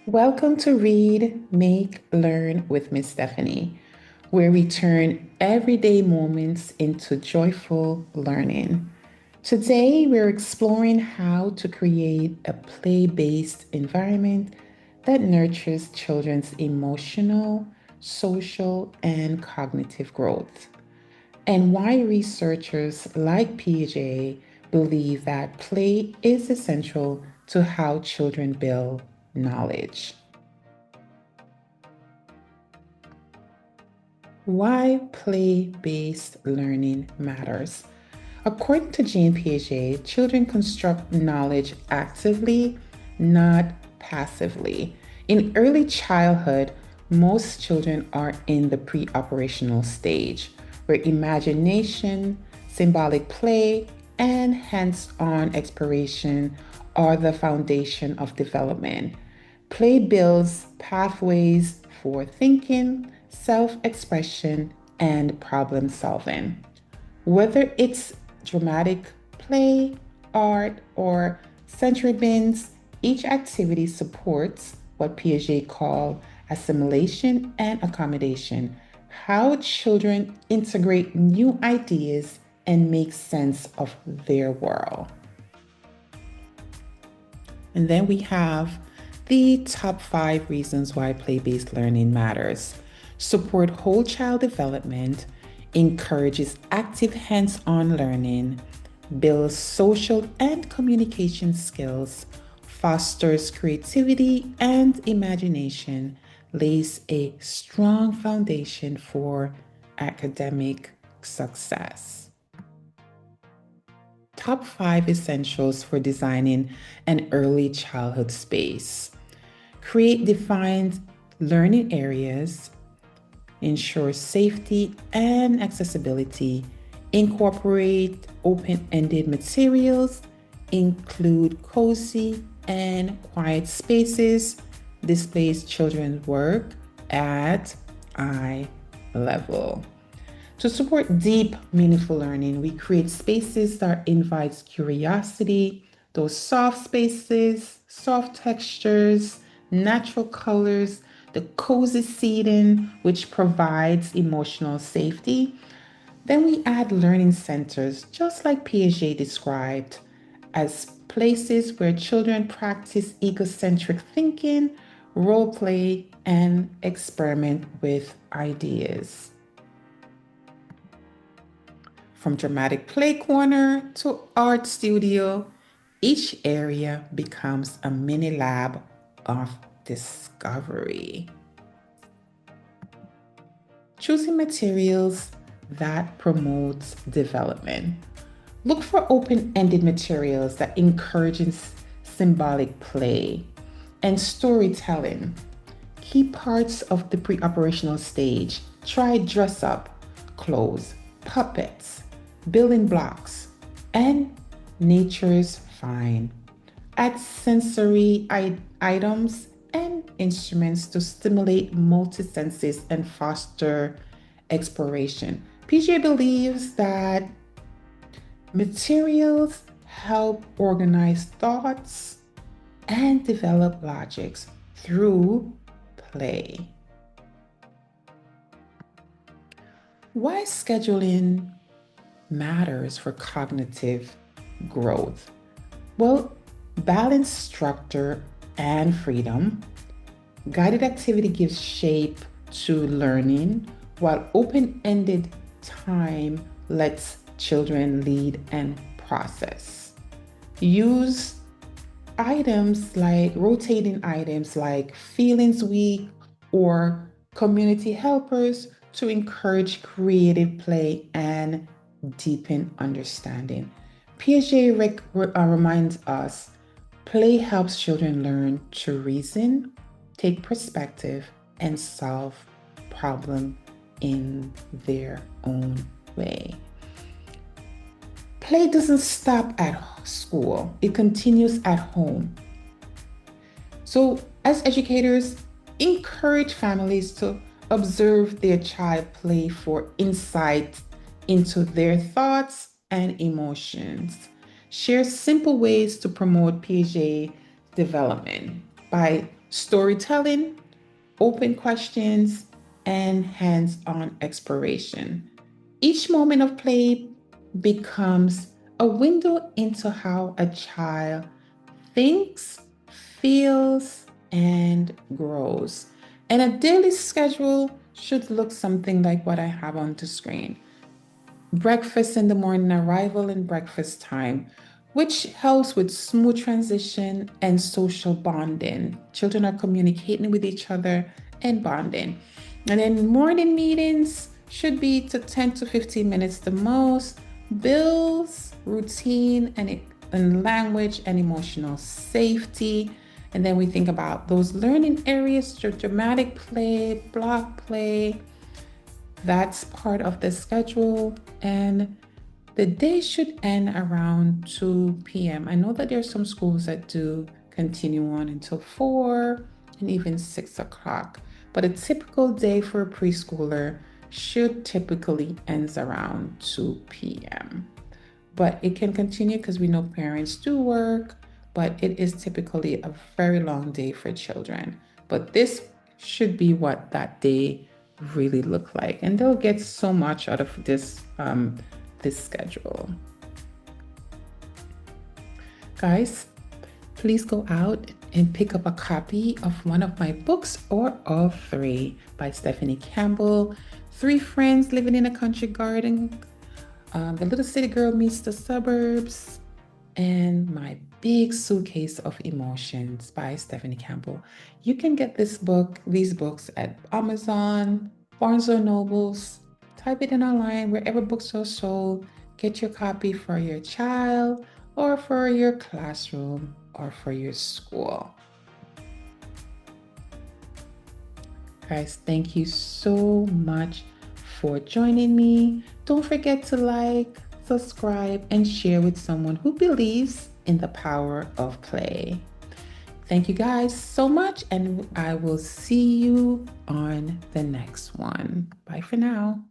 Welcome to Read, Make, Learn with Miss Stephanie, where we turn everyday moments into joyful learning. Today, we're exploring how to create a play-based environment that nurtures children's emotional, social, and cognitive growth, and why researchers like Piaget believe that play is essential to how children build knowledge. Why play-based learning matters. According to Jean Piaget, children construct knowledge actively, not passively. In early childhood, most children are in the pre-operational stage, where imagination, symbolic play, and hands-on exploration are the foundation of development. Play builds pathways for thinking, self expression, and problem solving. Whether it's dramatic play, art, or sensory bins, each activity supports what Piaget called assimilation and accommodation, how children integrate new ideas and make sense of their world. And then we have the top 5 reasons why play-based learning matters. Support whole child development, encourages active hands-on learning, builds social and communication skills, fosters creativity and imagination, lays a strong foundation for academic success. Top 5 essentials for designing an early childhood space. Create defined learning areas, ensure safety and accessibility, incorporate open-ended materials, include cozy and quiet spaces, displays children's work at eye level. To support deep, meaningful learning, we create spaces that invites curiosity, those soft spaces, soft textures, natural colors, the cozy seating, which provides emotional safety. Then we add learning centers, just like Piaget described, as places where children practice egocentric thinking, role play, and experiment with ideas. From dramatic play corner to art studio, each area becomes a mini lab of discovery. Choosing materials that promotes development. Look for open-ended materials that encourages symbolic play and storytelling. Key parts of the pre-operational stage. Try dress up, clothes, puppets, building blocks, and nature's fine. Add sensory items and instruments to stimulate multi-senses and foster exploration. PJ believes that materials help organize thoughts and develop logics through play. Why scheduling matters for cognitive growth? Well, balanced structure and freedom. Guided activity gives shape to learning, while open-ended time lets children lead and process. Use rotating items like feelings week or community helpers to encourage creative play and deepen understanding. Piaget reminds us play helps children learn to reason, take perspective, and solve problems in their own way. Play doesn't stop at school, it continues at home. So, as educators, encourage families to observe their child play for insight into their thoughts and emotions. Share simple ways to promote Piaget development by storytelling, open questions, and hands-on exploration. Each moment of play becomes a window into how a child thinks, feels, and grows. And a daily schedule should look something like what I have on the screen. Breakfast in the morning, arrival and breakfast time, which helps with smooth transition and social bonding. Children are communicating with each other and bonding. And then morning meetings should be to 10 to 15 minutes the most, builds routine and language and emotional safety. And then we think about those learning areas, dramatic play, block play. That's part of the schedule. And the day should end around 2 p.m. I know that there are some schools that do continue on until 4 and even 6 o'clock, but a typical day for a preschooler should typically ends around 2 p.m. But it can continue because we know parents do work, but it is typically a very long day for children. But this should be what that day really look like, and they'll get so much out of this schedule. Guys, please go out and pick up a copy of one of my books or all three by Stephanie Campbell. Three Friends Living in a Country Garden, The Little City Girl Meets the Suburbs, and My Big Suitcase of Emotions by Stephanie Campbell. You can get these books at Amazon, Barnes & Nobles. Type it in online, wherever books are sold. Get your copy for your child or for your classroom or for your school. Guys, thank you so much for joining me. Don't forget to like, subscribe, and share with someone who believes in the power of play. Thank you guys so much, and I will see you on the next one. Bye for now.